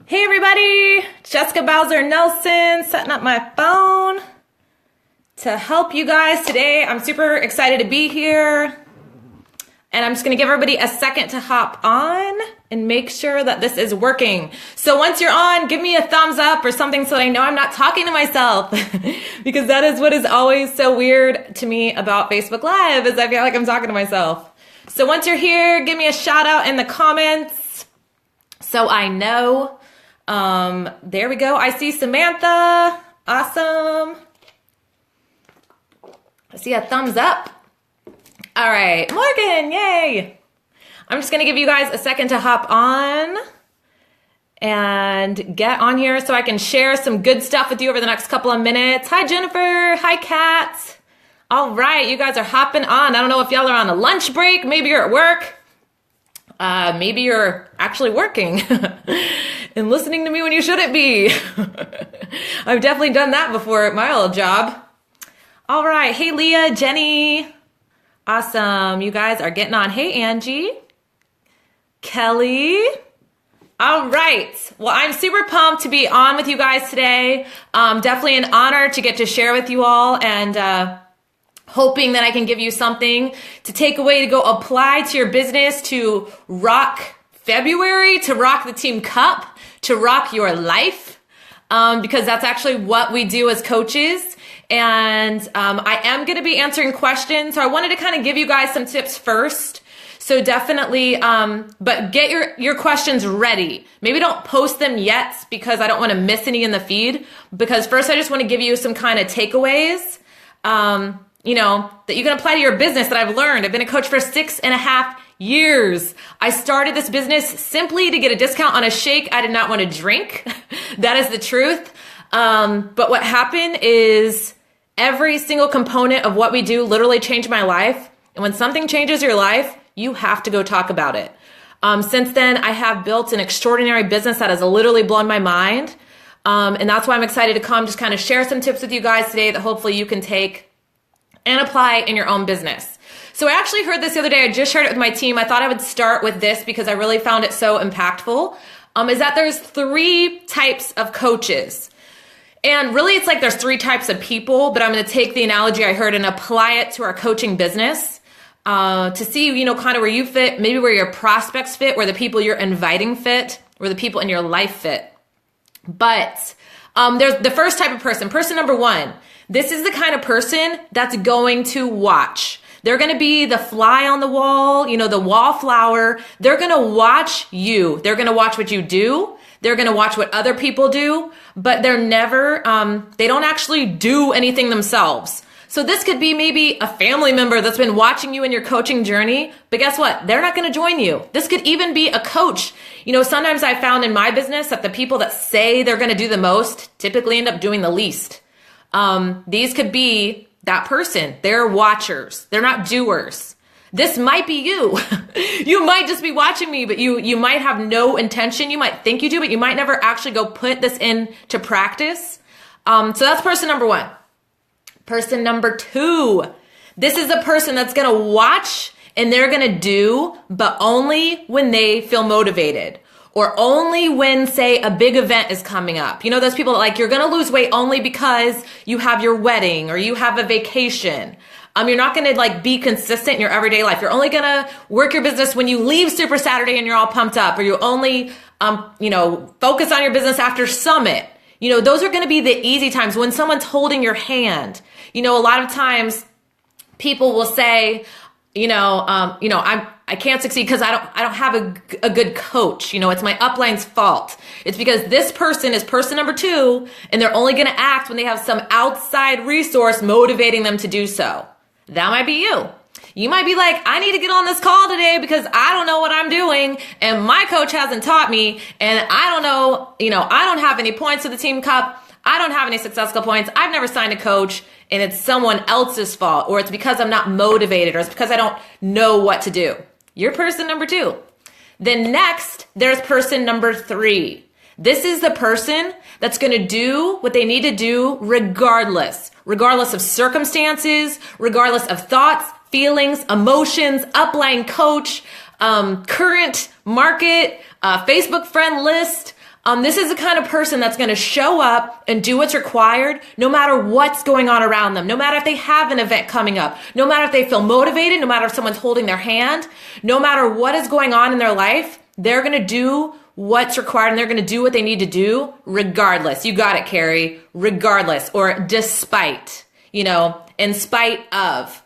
Hey everybody, Jessica Bowser Nelson, setting up my phone to help you guys today. I'm super excited to be here, and I'm just gonna give everybody a second to hop on and make sure that this is working. So once you're on, give me a thumbs up or something so that I know I'm not talking to myself because that is what is always so weird to me about Facebook Live is I feel like I'm talking to myself. So once you're here, give me a shout out in the comments so I know. There we go. I see Samantha. Awesome. I see a thumbs up. All right, Morgan, yay. I'm just going to give you guys a second to hop on and get on here so I can share some good stuff with you over the next couple of minutes. Hi, Jennifer. Hi, Kat. All right, you guys are hopping on. I don't know if y'all are on a lunch break. Maybe you're at work. Maybe you're actually working and listening to me when you shouldn't be. I've definitely done that before at my old job. All right. Hey, Leah, Jenny. Awesome. You guys are getting on. Hey, Angie. Kelly. All right. Well, I'm super pumped to be on with you guys today. Definitely an honor to get to share with you all and, hoping that I can give you something to take away to go apply to your business to rock February, to rock the Team Cup, to rock your life, because that's actually what we do as coaches. And I am going to be answering questions. So I wanted to kind of give you guys some tips first. So definitely, but get your questions ready. Maybe don't post them yet because I don't want to miss any in the feed. Because first I just want to give you some kind of takeaways. That you can apply to your business that I've learned. I've been a coach for 6.5 years. I started this business simply to get a discount on a shake I did not want to drink. That is the truth. But what happened is every single component of what we do literally changed my life. And when something changes your life, you have to go talk about it. Since then, I have built an extraordinary business that has literally blown my mind. And that's why I'm excited to come just kind of share some tips with you guys today that hopefully you can take and apply in your own business. So I actually heard this the other day. I just shared it with my team. I thought I would start with this because I really found it so impactful, is that there's 3 types of coaches. And really it's like there's 3 types of people, but I'm going to take the analogy I heard and apply it to our coaching business to see, kind of where you fit, maybe where your prospects fit, where the people you're inviting fit, where the people in your life fit. But there's the first type of person number 1. This is the kind of person that's going to watch. They're going to be the fly on the wall, the wallflower. They're going to watch you. They're going to watch what you do. They're going to watch what other people do, but they're never, they don't actually do anything themselves. So this could be maybe a family member that's been watching you in your coaching journey, but guess what? They're not going to join you. This could even be a coach. Sometimes I found in my business that the people that say they're going to do the most typically end up doing the least. These could be that person. They're watchers. They're not doers. This might be you. You might just be watching me, but you might have no intention. You might think you do, but you might never actually go put this into practice. So that's person number 1. Person number 2. This is a person that's going to watch and they're going to do, but only when they feel motivated. Or only when, say, a big event is coming up. Those people that you're going to lose weight only because you have your wedding or you have a vacation. You're not going to be consistent in your everyday life. You're only going to work your business when you leave Super Saturday and you're all pumped up, or you only, focus on your business after Summit. Those are going to be the easy times when someone's holding your hand. A lot of times people will say, I can't succeed because I don't have a good coach. It's my upline's fault. It's because this person is person number 2 and they're only going to act when they have some outside resource motivating them to do so. That might be you. You might be like, I need to get on this call today because I don't know what I'm doing and my coach hasn't taught me and I don't know, I don't have any points to the Team Cup. I don't have any successful points. I've never signed a coach and it's someone else's fault, or it's because I'm not motivated, or it's because I don't know what to do. You're person number 2. Then next, there's person number 3. This is the person that's going to do what they need to do regardless of circumstances, regardless of thoughts, feelings, emotions, upline coach, current market, Facebook friend list, This is the kind of person that's going to show up and do what's required no matter what's going on around them, no matter if they have an event coming up, no matter if they feel motivated, no matter if someone's holding their hand, no matter what is going on in their life, they're going to do what's required and they're going to do what they need to do regardless. You got it, Carrie. Regardless or despite, in spite of.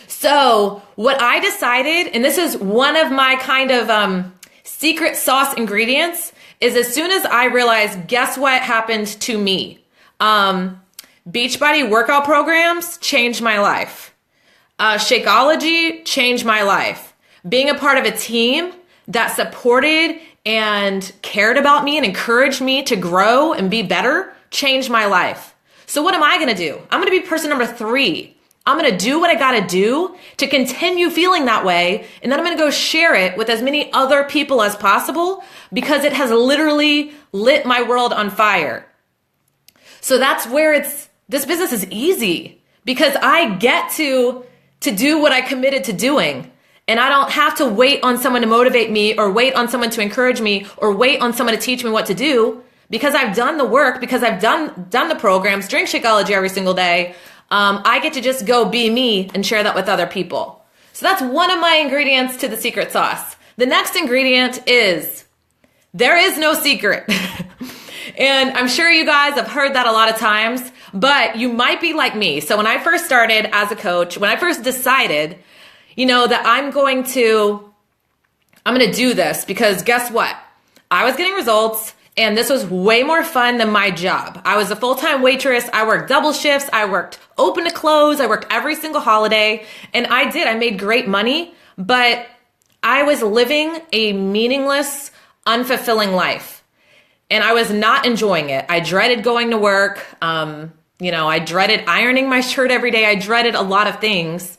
So what I decided, and this is one of my kind of secret sauce ingredients, is as soon as I realized, guess what happened to me? Beachbody workout programs changed my life. Shakeology changed my life. Being a part of a team that supported and cared about me and encouraged me to grow and be better changed my life. So what am I going to do? I'm going to be person number 3. I'm going to do what I got to do to continue feeling that way. And then I'm going to go share it with as many other people as possible because it has literally lit my world on fire. So that's where this business is easy because I get to do what I committed to doing. And I don't have to wait on someone to motivate me or wait on someone to encourage me or wait on someone to teach me what to do because I've done the work, because I've done the programs, drink Shakeology every single day. I get to just go be me and share that with other people. So that's one of my ingredients to the secret sauce. The next ingredient is there is no secret. And I'm sure you guys have heard that a lot of times, but you might be like me. So when I first started as a coach, when I first decided, that I'm going to do this because guess what? I was getting results. And this was way more fun than my job. I was a full-time waitress. I worked double shifts. I worked open to close. I worked every single holiday. And I made great money, but I was living a meaningless, unfulfilling life. And I was not enjoying it. I dreaded going to work. I dreaded ironing my shirt every day. I dreaded a lot of things.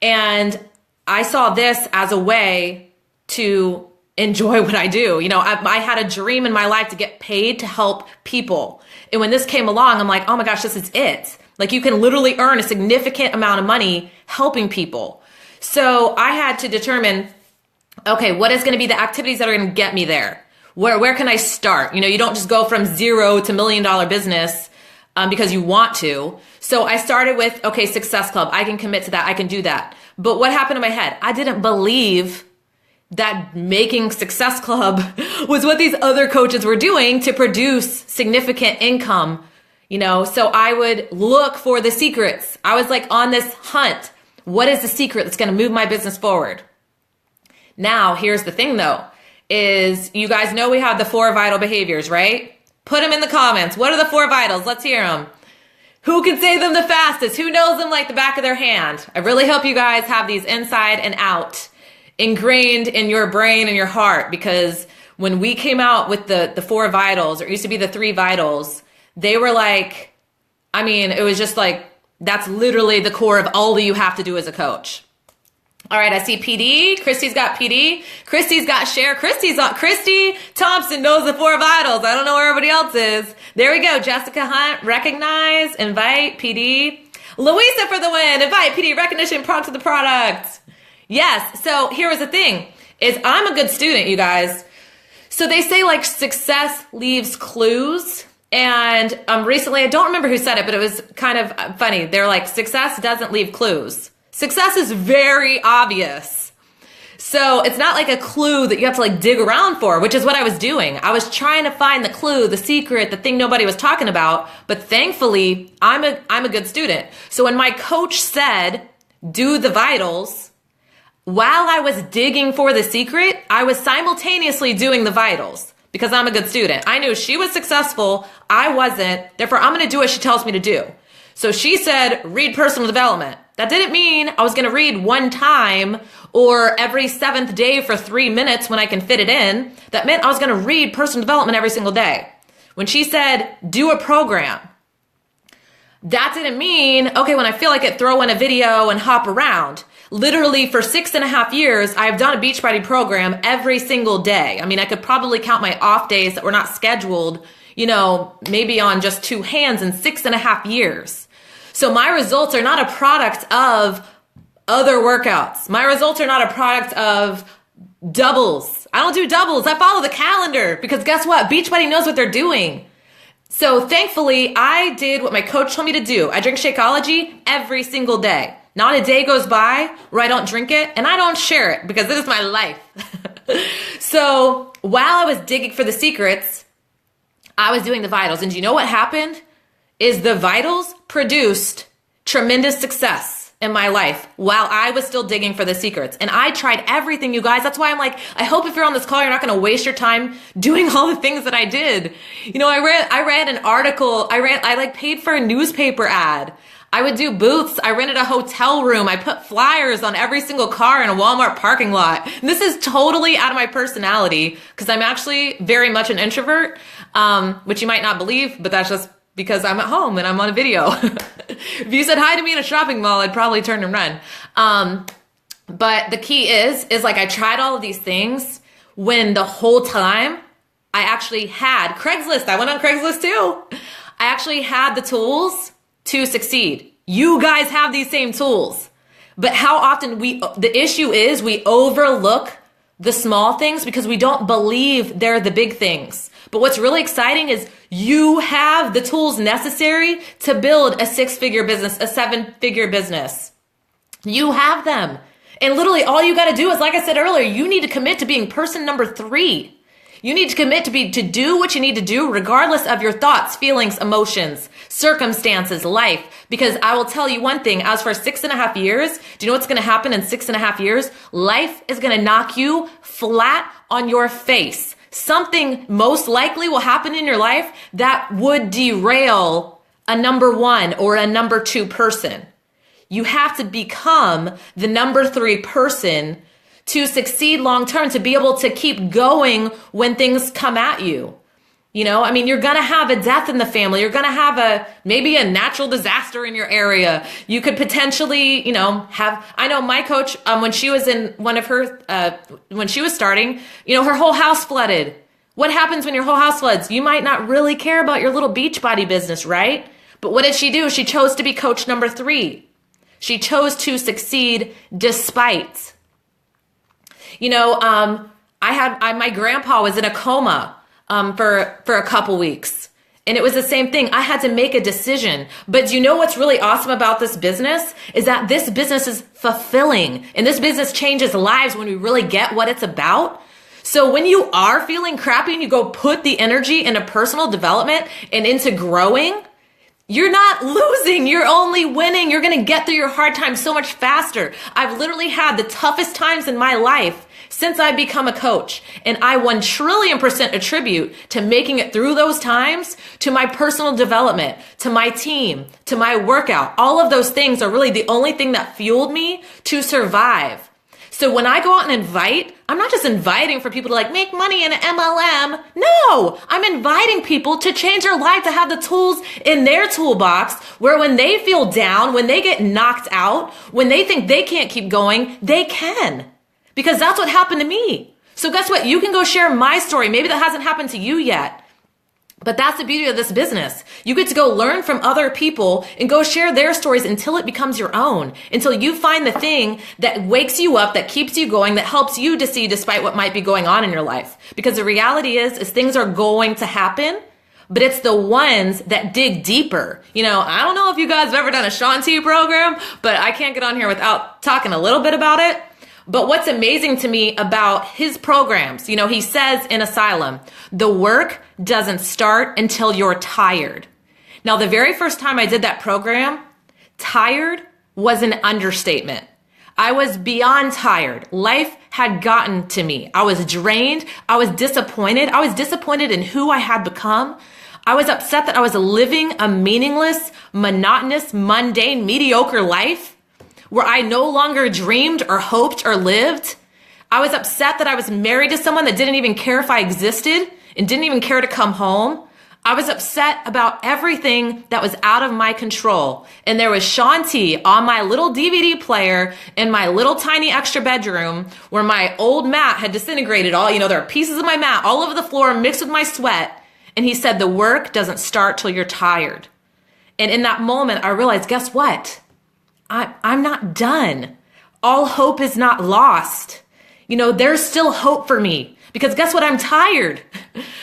And I saw this as a way to enjoy what I do. I had a dream in my life to get paid to help people. And when this came along, I'm like, oh my gosh, this is it. Like you can literally earn a significant amount of money helping people. So I had to determine, okay, what is going to be the activities that are going to get me there? Where can I start? You don't just go from zero to $1 million business because you want to. So I started with, okay, Success Club. I can commit to that. I can do that. But what happened in my head? I didn't believe that making Success Club was what these other coaches were doing to produce significant income, so I would look for the secrets. I was like on this hunt. What is the secret that's going to move my business forward? Now, here's the thing though, is you guys know we have the 4 vital behaviors, right? Put them in the comments. What are the 4 vitals? Let's hear them. Who can say them the fastest? Who knows them like the back of their hand? I really hope you guys have these inside and out, ingrained in your brain and your heart, because when we came out with the 4 vitals, or it used to be the 3 vitals, they were like, it was just like, that's literally the core of all that you have to do as a coach. All right, I see PD. Christy's got PD. Christy's got share. Christy Thompson knows the 4 vitals. I don't know where everybody else is. There we go. Jessica Hunt, recognize, invite, PD. Louisa for the win. Invite, PD, recognition, prompt to the product. Yes. So here was the thing is I'm a good student, you guys. So they say like success leaves clues. And recently, I don't remember who said it, but it was kind of funny. They're like, success doesn't leave clues. Success is very obvious. So it's not like a clue that you have to like dig around for, which is what I was doing. I was trying to find the clue, the secret, the thing nobody was talking about. But thankfully, I'm a good student. So when my coach said, do the vitals, while I was digging for the secret, I was simultaneously doing the vitals because I'm a good student. I knew she was successful. I wasn't. Therefore, I'm going to do what she tells me to do. So she said, read personal development. That didn't mean I was going to read one time or every 7th day for 3 minutes when I can fit it in. That meant I was going to read personal development every single day. When she said, do a program, that didn't mean, okay, when I feel like it, throw in a video and hop around. Literally for 6.5 years, I've done a Beachbody program every single day. I could probably count my off days that were not scheduled, maybe on just 2 hands in 6.5 years. So my results are not a product of other workouts. My results are not a product of doubles. I don't do doubles. I follow the calendar because guess what? Beachbody knows what they're doing. So thankfully, I did what my coach told me to do. I drink Shakeology every single day. Not a day goes by where I don't drink it, and I don't share it because this is my life. So while I was digging for the secrets, I was doing the vitals. And do you know what happened? Is the vitals produced tremendous success in my life while I was still digging for the secrets. And I tried everything, you guys. That's why I'm like, I hope if you're on this call, you're not going to waste your time doing all the things that I did. You know, I read an article. I paid for a newspaper ad. I would do booths. I rented a hotel room. I put flyers on every single car in a Walmart parking lot. And this is totally out of my personality because I'm actually very much an introvert, which you might not believe, but that's just because I'm at home and I'm on a video. If you said hi to me in a shopping mall, I'd probably turn and run. But the key is like I tried all of these things when the whole time I actually had Craigslist. I went on Craigslist too. I actually had the tools to succeed. You guys have these same tools. But how often the issue is we overlook the small things because we don't believe they're the big things. But what's really exciting is you have the tools necessary to build a 6-figure business, a 7-figure business. You have them. And literally all you got to do is, like I said earlier, you need to commit to being person number 3. You need to commit to do what you need to do regardless of your thoughts, feelings, emotions, circumstances, life. Because I will tell you one thing, as for 6.5 years, do you know what's going to happen in 6.5 years? Life is going to knock you flat on your face. Something most likely will happen in your life that would derail a number 1 or a number 2 person. You have to become the number 3 person to succeed long term, to be able to keep going when things come at you. You know, I mean, you're going to have a death in the family. You're going to have maybe a natural disaster in your area. You could potentially, I know my coach, when she was in one of her, when she was starting, her whole house flooded. What happens when your whole house floods? You might not really care about your little Beachbody business, right? But what did she do? She chose to be coach number 3. She chose to succeed despite. My grandpa was in a coma for a couple weeks, and it was the same thing. I had to make a decision. But do you know what's really awesome about this business is that this business is fulfilling, and this business changes lives when we really get what it's about. So when you are feeling crappy and you go put the energy into personal development and into growing, you're not losing, you're only winning. You're going to get through your hard times so much faster. I've literally had the toughest times in my life since I've become a coach. And I 1,000,000,000% attribute to making it through those times to my personal development, to my team, to my workout. All of those things are really the only thing that fueled me to survive. So when I go out and invite, I'm not just inviting for people to make money in an MLM. No, I'm inviting people to change their life, to have the tools in their toolbox where when they feel down, when they get knocked out, when they think they can't keep going, they can. Because that's what happened to me. So guess what? You can go share my story. Maybe that hasn't happened to you yet. But that's the beauty of this business. You get to go learn from other people and go share their stories until it becomes your own, until you find the thing that wakes you up, that keeps you going, that helps you to see despite what might be going on in your life. Because the reality is things are going to happen, but it's the ones that dig deeper. I don't know if you guys have ever done a Sean T program, but I can't get on here without talking a little bit about it. But what's amazing to me about his programs, he says in Asylum, the work doesn't start until you're tired. Now, the very first time I did that program, tired was an understatement. I was beyond tired. Life had gotten to me. I was drained. I was disappointed. I was disappointed in who I had become. I was upset that I was living a meaningless, monotonous, mundane, mediocre life where I no longer dreamed or hoped or lived. I was upset that I was married to someone that didn't even care if I existed and didn't even care to come home. I was upset about everything that was out of my control. And there was Sean T on my little DVD player in my little tiny extra bedroom where my old mat had disintegrated. There are pieces of my mat all over the floor mixed with my sweat. And he said, the work doesn't start till you're tired. And in that moment, I realized, guess what? I'm not done. All hope is not lost. there's still hope for me because guess what? I'm tired.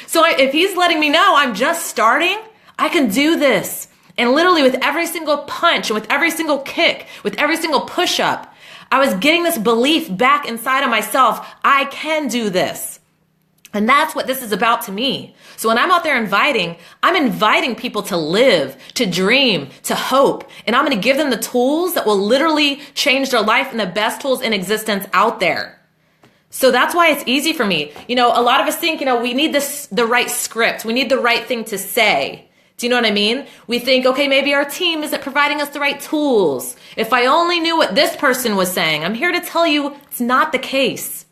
So if he's letting me know I'm just starting, I can do this. And literally with every single punch and with every single kick, with every single push up, I was getting this belief back inside of myself. I can do this. And that's what this is about to me. So when I'm out there I'm inviting people to live, to dream, to hope. And I'm going to give them the tools that will literally change their life and the best tools in existence out there. So that's why it's easy for me. A lot of us think, we need the right script. We need the right thing to say. Do you know what I mean? We think, okay, maybe our team isn't providing us the right tools. If I only knew what this person was saying, I'm here to tell you it's not the case.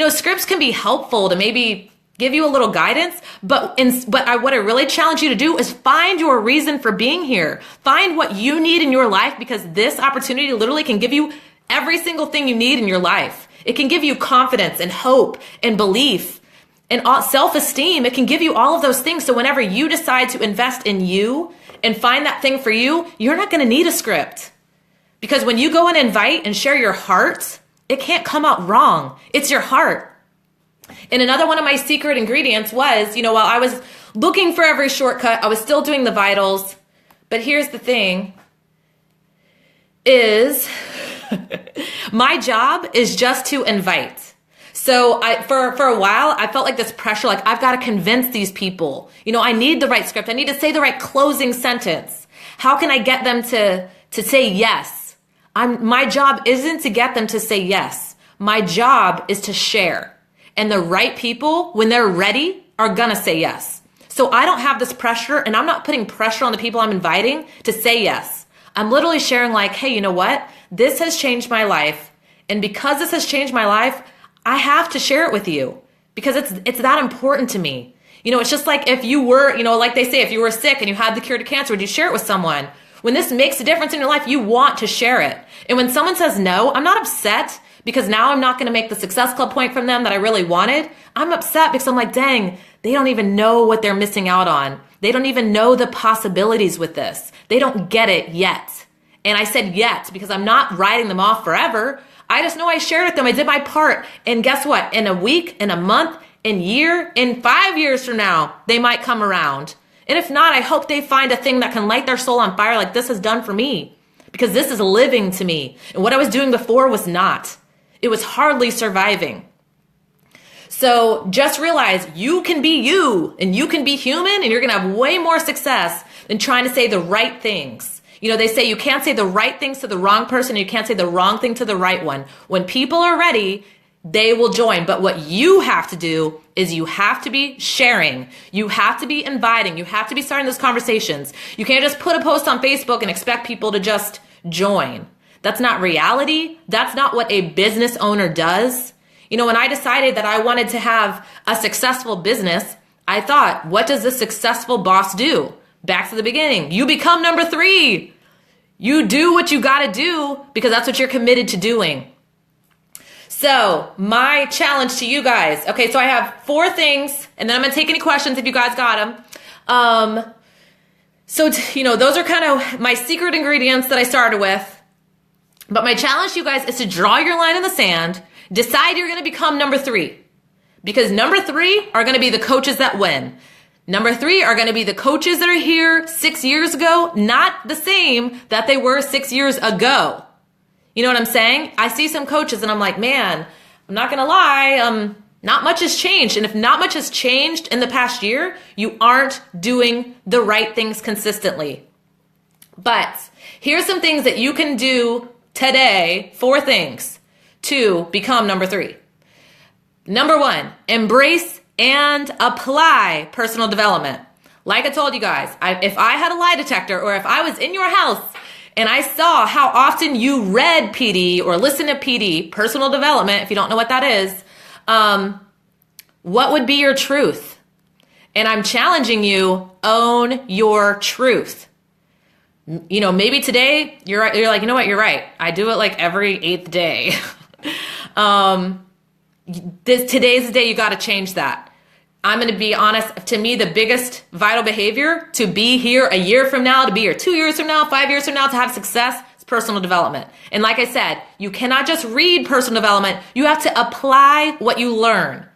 Scripts can be helpful to maybe give you a little guidance, but what I really challenge you to do is find your reason for being here. Find what you need in your life because this opportunity literally can give you every single thing you need in your life. It can give you confidence and hope and belief and self-esteem. It can give you all of those things. So whenever you decide to invest in you and find that thing for you, you're not going to need a script. Because when you go and invite and share your heart, it can't come out wrong. It's your heart. And another one of my secret ingredients was, while I was looking for every shortcut, I was still doing the vitals. But here's the thing is my job is just to invite. So for a while, I felt like this pressure, like I've got to convince these people, I need the right script. I need to say the right closing sentence. How can I get them to say yes? My job isn't to get them to say yes. My job is to share. And the right people, when they're ready, are gonna say yes. So I don't have this pressure, and I'm not putting pressure on the people I'm inviting to say yes. I'm literally sharing like, hey, you know what? This has changed my life. And because this has changed my life, I have to share it with you because it's that important to me. It's just like if you were, like they say, if you were sick and you had the cure to cancer, would you share it with someone? When this makes a difference in your life, you want to share it. And when someone says no, I'm not upset because now I'm not going to make the Success Club point from them that I really wanted. I'm upset because I'm like, dang, they don't even know what they're missing out on. They don't even know the possibilities with this. They don't get it yet. And I said yet because I'm not writing them off forever. I just know I shared with them. I did my part. And guess what? In a week, in a month, in year, in 5 years from now, they might come around. And if not, I hope they find a thing that can light their soul on fire like this has done for me. Because this is living to me. And what I was doing before was not. It was hardly surviving. So just realize you can be you and you can be human and you're going to have way more success than trying to say the right things. They say you can't say the right things to the wrong person. And you can't say the wrong thing to the right one. When people are ready, they will join. But what you have to do is you have to be sharing. You have to be inviting. You have to be starting those conversations. You can't just put a post on Facebook and expect people to just join. That's not reality. That's not what a business owner does. When I decided that I wanted to have a successful business, I thought, what does a successful boss do? Back to the beginning. You become number 3. You do what you got to do because that's what you're committed to doing. So my challenge to you guys. Okay, so I have 4 things and then I'm going to take any questions if you guys got them. Those are kind of my secret ingredients that I started with. But my challenge to you guys is to draw your line in the sand, decide you're going to become number 3. Because number 3 are going to be the coaches that win. Number 3 are going to be the coaches that are here 6 years ago, not the same that they were 6 years ago. You know what I'm saying? I see some coaches and I'm like, man, I'm not going to lie. Not much has changed. And if not much has changed in the past year, you aren't doing the right things consistently. But here's some things that you can do today, 4 things to become number 3. Number 1, embrace and apply personal development. Like I told you guys, if I had a lie detector or if I was in your house and I saw how often you read PD or listened to PD, personal development, if you don't know what that is, what would be your truth? And I'm challenging you, own your truth. Maybe today you're like, you know what, you're right. I do it like every 8th day. Today's the day you got to change that. I'm going to be honest. To me, the biggest vital behavior to be here a year from now, to be here 2 years from now, 5 years from now, to have success, is personal development. And like I said, you cannot just read personal development. You have to apply what you learn.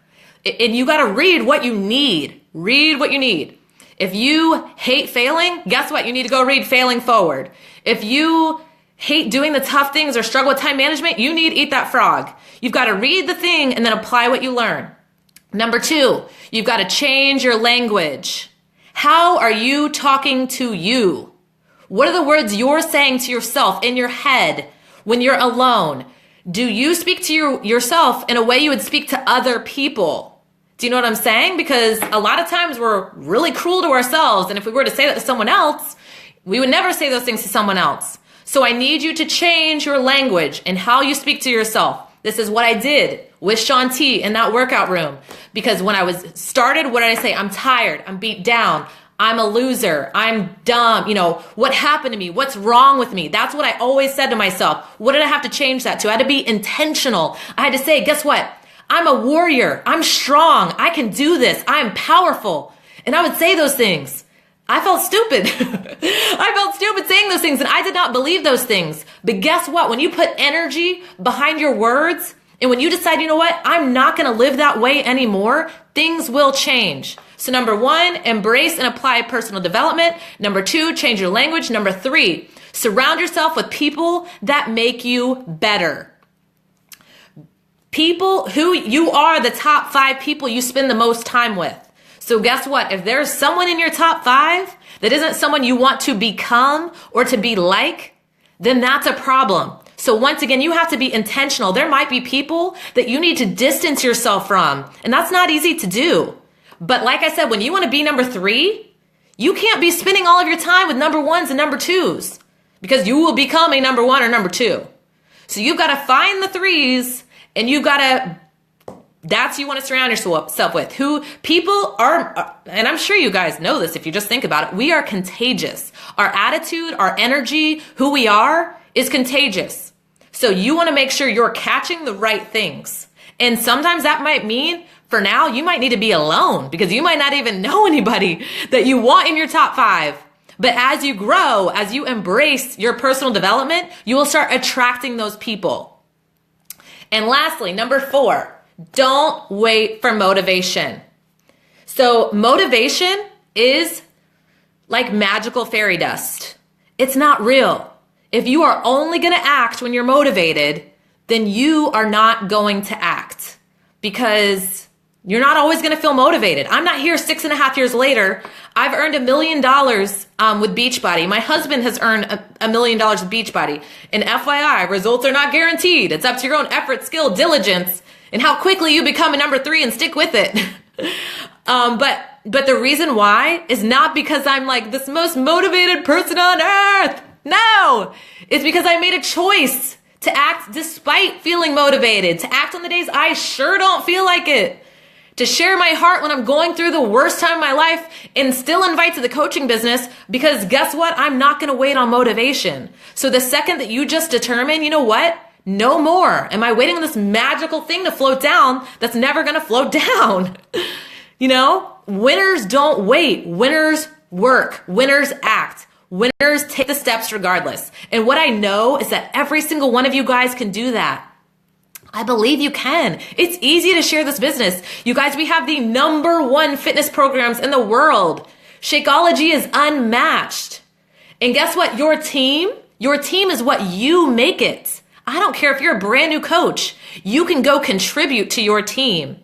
And you got to read what you need. Read what you need. If you hate failing, guess what? You need to go read Failing Forward. If you hate doing the tough things or struggle with time management, you need Eat That Frog. You've got to read the thing and then apply what you learn. Number 2, you've got to change your language. How are you talking to you? What are the words you're saying to yourself in your head when you're alone? Do you speak to yourself in a way you would speak to other people? Do you know what I'm saying? Because a lot of times we're really cruel to ourselves. And if we were to say that to someone else, we would never say those things to someone else. So I need you to change your language and how you speak to yourself. This is what I did with Shaun T in that workout room. Because when I was started, what did I say? I'm tired. I'm beat down. I'm a loser. I'm dumb. You know, what happened to me? What's wrong with me? That's what I always said to myself. What did I have to change that to? I had to be intentional. I had to say, guess what? I'm a warrior. I'm strong. I can do this. I'm powerful. And I would say those things. I felt stupid. I felt stupid saying those things, and I did not believe those things. But guess what? When you put energy behind your words, and when you decide, you know what? I'm not going to live that way anymore, things will change. So number 1, embrace and apply personal development. Number 2, change your language. Number 3, surround yourself with people that make you better. People who you are the top 5 people you spend the most time with. So guess what? If there's someone in your top 5 that isn't someone you want to become or to be like, then that's a problem. So once again, you have to be intentional. There might be people that you need to distance yourself from, and that's not easy to do. But like I said, when you want to be number 3, you can't be spending all of your time with number 1s and number 2s because you will become a number 1 or number 2. So you've got to find the 3s, and you've got to, that's who you want to surround yourself with. Who people are, and I'm sure you guys know this if you just think about it, we are contagious. Our attitude, our energy, who we are is contagious. So you want to make sure you're catching the right things. And sometimes that might mean, for now, you might need to be alone because you might not even know anybody that you want in your top 5. But as you grow, as you embrace your personal development, you will start attracting those people. And lastly, number 4, don't wait for motivation. So motivation is like magical fairy dust. It's not real. If you are only going to act when you're motivated, then you are not going to act because you're not always going to feel motivated. I'm not here 6.5 years later. I've earned $1 million with Beachbody. My husband has earned $1 million with Beachbody. And FYI, results are not guaranteed. It's up to your own effort, skill, diligence, and how quickly you become a number 3 and stick with it. But the reason why is not because I'm like this most motivated person on earth. No, it's because I made a choice to act despite feeling motivated, to act on the days I sure don't feel like it, to share my heart when I'm going through the worst time of my life and still invite to the coaching business because guess what? I'm not going to wait on motivation. So the second that you just determine, you know what? No more. Am I waiting on this magical thing to float down that's never going to float down? You know, winners don't wait. Winners work. Winners act. Winners take the steps regardless. And what I know is that every single one of you guys can do that. I believe you can. It's easy to share this business. You guys, we have the #1 fitness programs in the world. Shakeology is unmatched. And guess what? Your team is what you make it. I don't care if you're a brand new coach. You can go contribute to your team.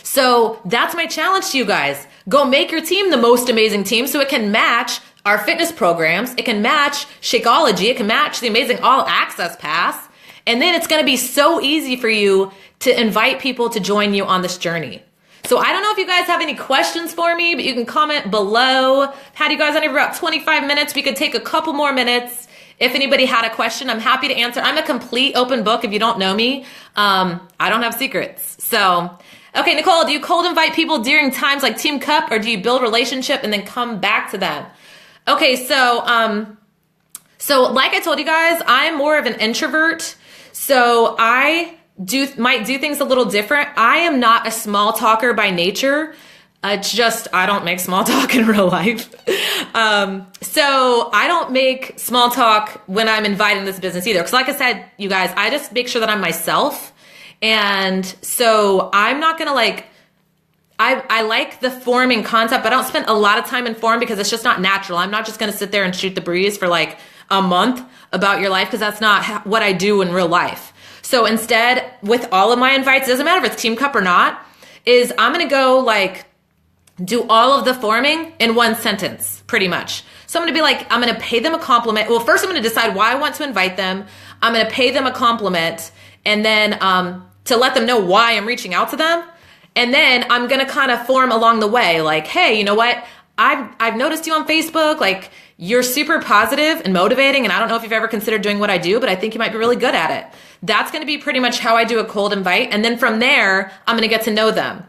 So that's my challenge to you guys. Go make your team the most amazing team so it can match our fitness programs. It can match Shakeology. It can match the amazing All Access Pass. And then it's going to be so easy for you to invite people to join you on this journey. So I don't know if you guys have any questions for me, but you can comment below. Had you guys on here for about 25 minutes. We could take a couple more minutes. If anybody had a question, I'm happy to answer. I'm a complete open book if you don't know me. I don't have secrets. So, okay, Nicole, do you cold invite people during times like Team Cup, or do you build relationship and then come back to them? Okay, so like I told you guys, I'm more of an introvert. So I might do things a little different. I am not a small talker by nature. It's just, I don't make small talk in real life. So I don't make small talk when I'm invited in this business either. Because like I said, you guys, I just make sure that I'm myself. And so I'm not going to like, I like the forming concept, but I don't spend a lot of time in form because it's just not natural. I'm not just going to sit there and shoot the breeze for like a month about your life because that's not what I do in real life. So instead, with all of my invites, it doesn't matter if it's Team Cup or not, is I'm going to go like, do all of the forming in one sentence, pretty much. So I'm going to be like, I'm going to pay them a compliment. Well, first I'm going to decide why I want to invite them. I'm going to pay them a compliment and then to let them know why I'm reaching out to them. And then I'm going to kind of form along the way like, hey, you know what? I've noticed you on Facebook. Like you're super positive and motivating. And I don't know if you've ever considered doing what I do, but I think you might be really good at it. That's going to be pretty much how I do a cold invite. And then from there, I'm going to get to know them.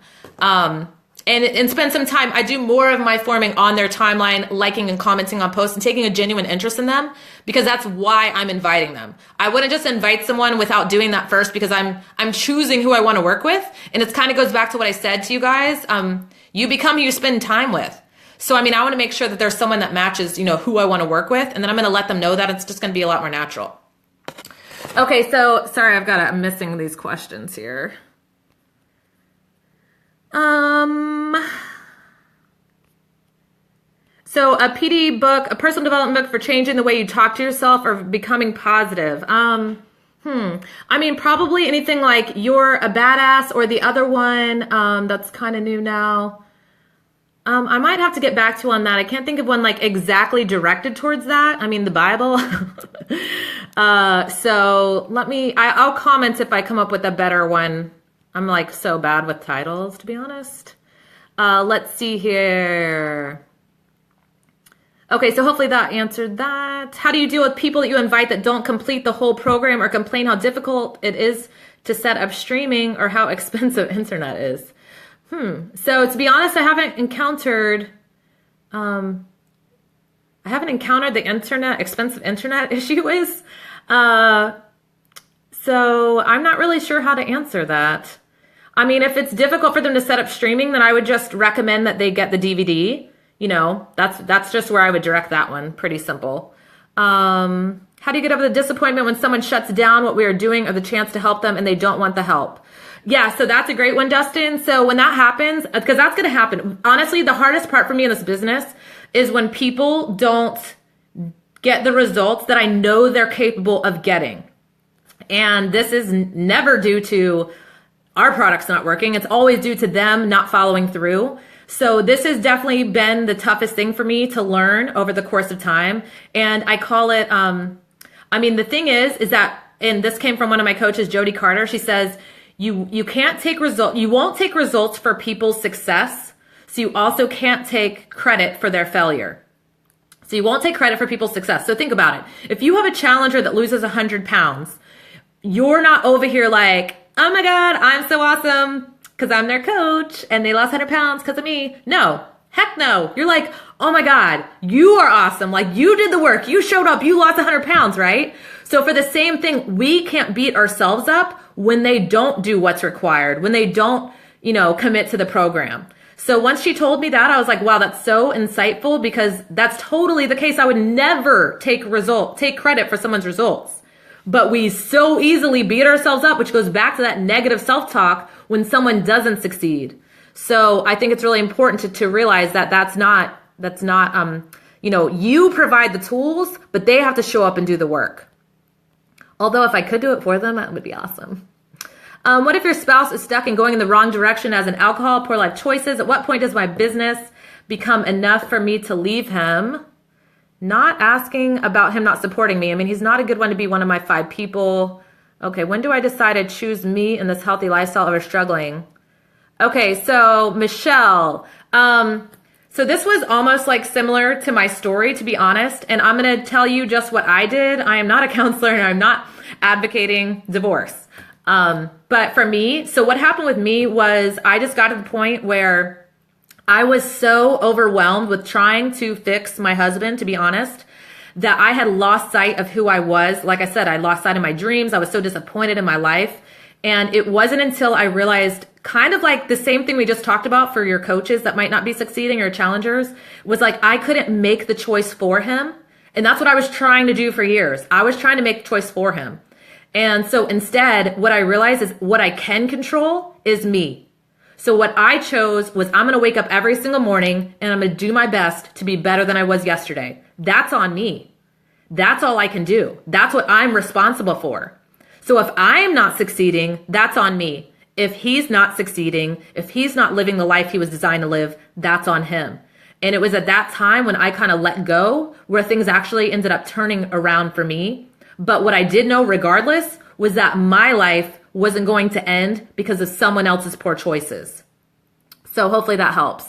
And spend some time. I do more of my forming on their timeline, liking and commenting on posts and taking a genuine interest in them because that's why I'm inviting them. I wouldn't just invite someone without doing that first because I'm choosing who I want to work with. And it kind of goes back to what I said to you guys. You become who you spend time with. So, I mean, I want to make sure that there's someone that matches, you know, who I want to work with. And then I'm going to let them know that it's just going to be a lot more natural. Okay. So sorry, I'm missing these questions here. So a PD book, a personal development book for changing the way you talk to yourself or becoming positive. I mean, probably anything like You're a Badass or the other one, that's kind of new now. I might have to get back to you on that. I can't think of one like exactly directed towards that. I mean, the Bible. So I'll comment if I come up with a better one. I'm like so bad with titles, to be honest. Let's see here. Okay, so hopefully that answered that. How do you deal with people that you invite that don't complete the whole program or complain how difficult it is to set up streaming or how expensive internet is? So to be honest, I haven't encountered the expensive internet issue is. So I'm not really sure how to answer that. I mean, if it's difficult for them to set up streaming, then I would just recommend that they get the DVD. You know, that's just where I would direct that one. Pretty simple. How do you get over the disappointment when someone shuts down what we are doing or the chance to help them and they don't want the help? Yeah, so that's a great one, Dustin. So when that happens, because that's going to happen. Honestly, the hardest part for me in this business is when people don't get the results that I know they're capable of getting. And this is never due to our products not working. It's always due to them not following through. So this has definitely been the toughest thing for me to learn over the course of time. And I call it, the thing is that, and this came from one of my coaches, Jody Carter. She says, you can't take you won't take results for people's success. So you also can't take credit for their failure. So you won't take credit for people's success. So think about it. If you have a challenger that loses 100 pounds, you're not over here like, oh my God, I'm so awesome because I'm their coach and they lost 100 pounds because of me. No, heck no. You're like, oh my God, you are awesome. Like you did the work. You showed up. You lost 100 pounds, right? So for the same thing, we can't beat ourselves up when they don't do what's required, when they don't, commit to the program. So once she told me that, I was like, wow, that's so insightful because that's totally the case. I would never take credit for someone's results. But we so easily beat ourselves up, which goes back to that negative self-talk when someone doesn't succeed. So I think it's really important to realize that that's not, you provide the tools, but they have to show up and do the work. Although if I could do it for them, that would be awesome. What if your spouse is stuck and going in the wrong direction as an alcohol, poor life choices? At what point does my business become enough for me to leave him? Not asking about him not supporting me. I mean, he's not a good one to be one of my 5 people. Okay, when do I decide to choose me in this healthy lifestyle over struggling? Okay, so Michelle, so this was almost like similar to my story, to be honest. And I'm going to tell you just what I did. I am not a counselor and I'm not advocating divorce. But for me, so what happened with me was I just got to the point where I was so overwhelmed with trying to fix my husband, to be honest, that I had lost sight of who I was. Like I said, I lost sight of my dreams. I was so disappointed in my life. And it wasn't until I realized, kind of like the same thing we just talked about for your coaches that might not be succeeding or challengers, was like I couldn't make the choice for him. And that's what I was trying to do for years. I was trying to make the choice for him. And so instead, what I realized is what I can control is me. So what I chose was I'm going to wake up every single morning and I'm going to do my best to be better than I was yesterday. That's on me. That's all I can do. That's what I'm responsible for. So if I'm not succeeding, that's on me. If he's not succeeding, if he's not living the life he was designed to live, that's on him. And it was at that time when I kind of let go where things actually ended up turning around for me. But what I did know regardless was that my life wasn't going to end because of someone else's poor choices. So hopefully that helps.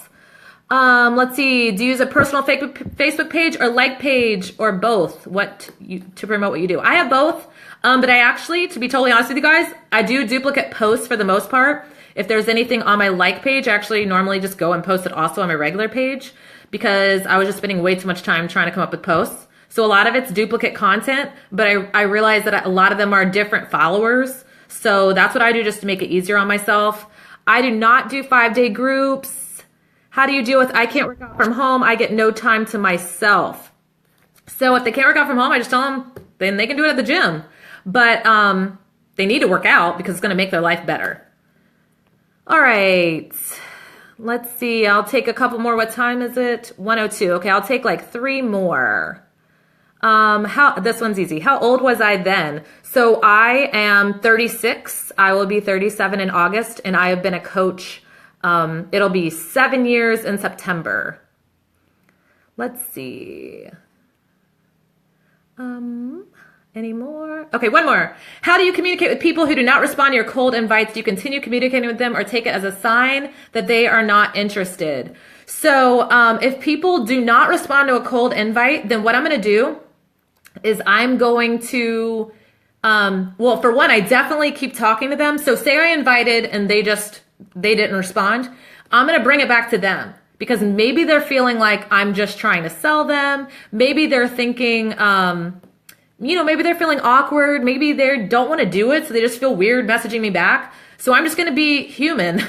Let's see. Do you use a personal Facebook page or like page or both? To promote what you do? I have both. But I actually, to be totally honest with you guys, I do duplicate posts for the most part. If there's anything on my like page, I actually normally just go and post it also on my regular page because I was just spending way too much time trying to come up with posts. So a lot of it's duplicate content, but I realize that a lot of them are different followers. So that's what I do just to make it easier on myself. I do not do 5-day groups. How do you deal with, I can't work out from home. I get no time to myself. So if they can't work out from home, I just tell them then they can do it at the gym. But they need to work out because it's going to make their life better. All right. Let's see. I'll take a couple more. What time is it? 1:02. Okay, I'll take like 3 more. This one's easy. How old was I then? So I am 36. I will be 37 in August, and I have been a coach. It'll be 7 years in September. Let's see. Any more? Okay, one more. How do you communicate with people who do not respond to your cold invites? Do you continue communicating with them or take it as a sign that they are not interested? So if people do not respond to a cold invite, then what I'm going to do is I'm going to, well, for one, I definitely keep talking to them. So say I invited and they didn't respond. I'm going to bring it back to them because maybe they're feeling like I'm just trying to sell them. Maybe they're thinking, maybe they're feeling awkward. Maybe they don't want to do it. So they just feel weird messaging me back. So I'm just going to be human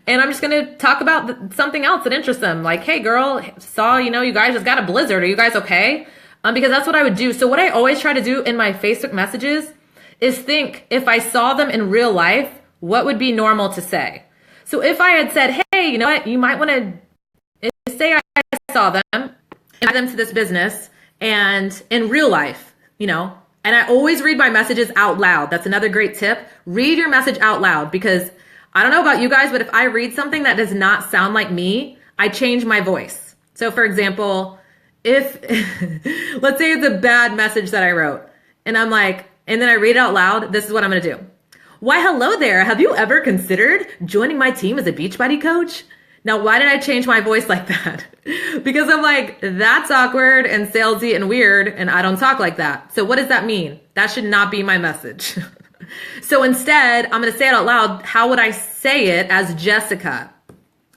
and I'm just going to talk about something else that interests them. Like, hey girl, saw, you guys just got a blizzard. Are you guys okay? Because that's what I would do. So what I always try to do in my Facebook messages is think if I saw them in real life, what would be normal to say? So if I had said, hey, you know what, you might want to say I saw them and add them to this business and in real life, and I always read my messages out loud. That's another great tip. Read your message out loud because I don't know about you guys, but if I read something that does not sound like me, I change my voice. So for example, if let's say it's a bad message that I wrote and I'm like, and then I read it out loud, this is what I'm going to do. Why, hello there. Have you ever considered joining my team as a Beachbody coach? Now, why did I change my voice like that? Because I'm like, that's awkward and salesy and weird, and I don't talk like that. So what does that mean? That should not be my message. So instead, I'm going to say it out loud. How would I say it as Jessica?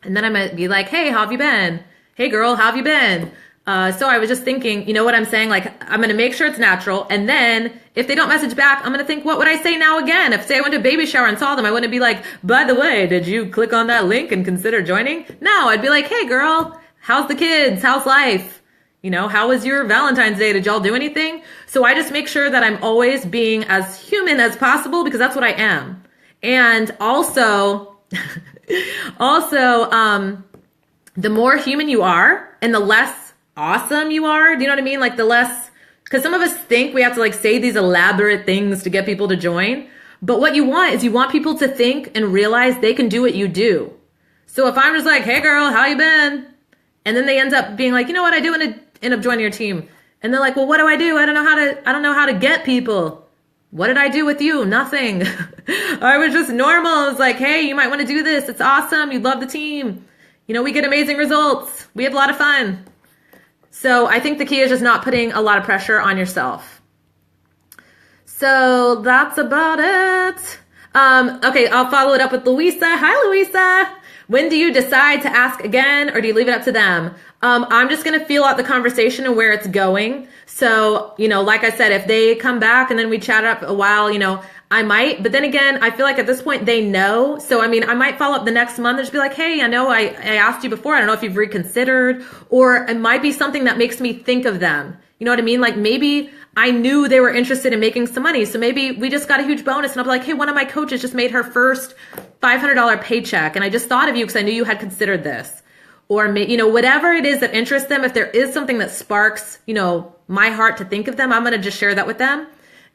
And then I'm going to be like, hey, how have you been? Hey, girl, how have you been? So I was just thinking, you know what I'm saying? Like, I'm going to make sure it's natural. And then if they don't message back, I'm going to think, what would I say now again? If say I went to a baby shower and saw them, I wouldn't be like, by the way, did you click on that link and consider joining? No, I'd be like, hey girl, how's the kids? How's life? How was your Valentine's Day? Did y'all do anything? So I just make sure that I'm always being as human as possible because that's what I am. And also, the more human you are and the less awesome you are, do you know what I mean? Like the less, because some of us think we have to like say these elaborate things to get people to join. But what you want is you want people to think and realize they can do what you do. So if I'm just like, hey girl, how you been? And then they end up being like, you know what, I do want to end up joining your team. And they're like, well, what do? I don't know how to get people. What did I do with you? Nothing. I was just normal. I was like, hey, you might want to do this. It's awesome. You love the team. We get amazing results. We have a lot of fun. So I think the key is just not putting a lot of pressure on yourself. So that's about it. Okay, I'll follow it up with Louisa. Hi, Louisa. When do you decide to ask again or do you leave it up to them? I'm just going to feel out the conversation and where it's going. So, like I said, if they come back and then we chat up a while, I might, but then again, I feel like at this point they know. So, I mean, I might follow up the next month and just be like, hey, I know I asked you before. I don't know if you've reconsidered, or it might be something that makes me think of them. You know what I mean? Like maybe I knew they were interested in making some money. So maybe we just got a huge bonus and I'll be like, hey, one of my coaches just made her first $500 paycheck. And I just thought of you because I knew you had considered this. Or, you know, whatever it is that interests them, if there is something that sparks, you know, my heart to think of them, I'm going to just share that with them.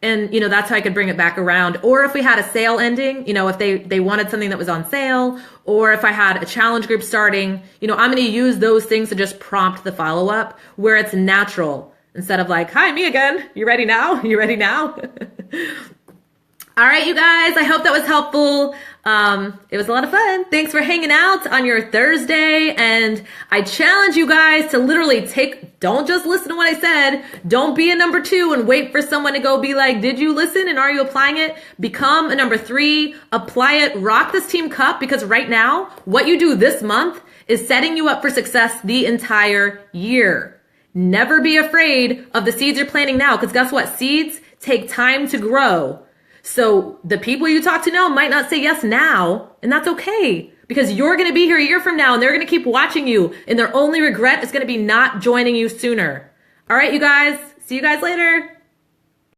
And, you know, that's how I could bring it back around. Or if we had a sale ending, you know, if they wanted something that was on sale, or if I had a challenge group starting, you know, I'm going to use those things to just prompt the follow-up where it's natural instead of like, hi, me again. You ready now? You ready now? All right, you guys, I hope that was helpful. It was a lot of fun. Thanks for hanging out on your Thursday. And I challenge you guys to literally don't just listen to what I said. Don't be a number 2 and wait for someone to go be like, did you listen? And are you applying it? Become a number 3, apply it, rock this team cup, because right now, what you do this month is setting you up for success the entire year. Never be afraid of the seeds you're planting now, because guess what? Seeds take time to grow. So the people you talk to now might not say yes now, and that's okay, because you're going to be here a year from now and they're going to keep watching you, and their only regret is going to be not joining you sooner. All right, you guys, see you guys later.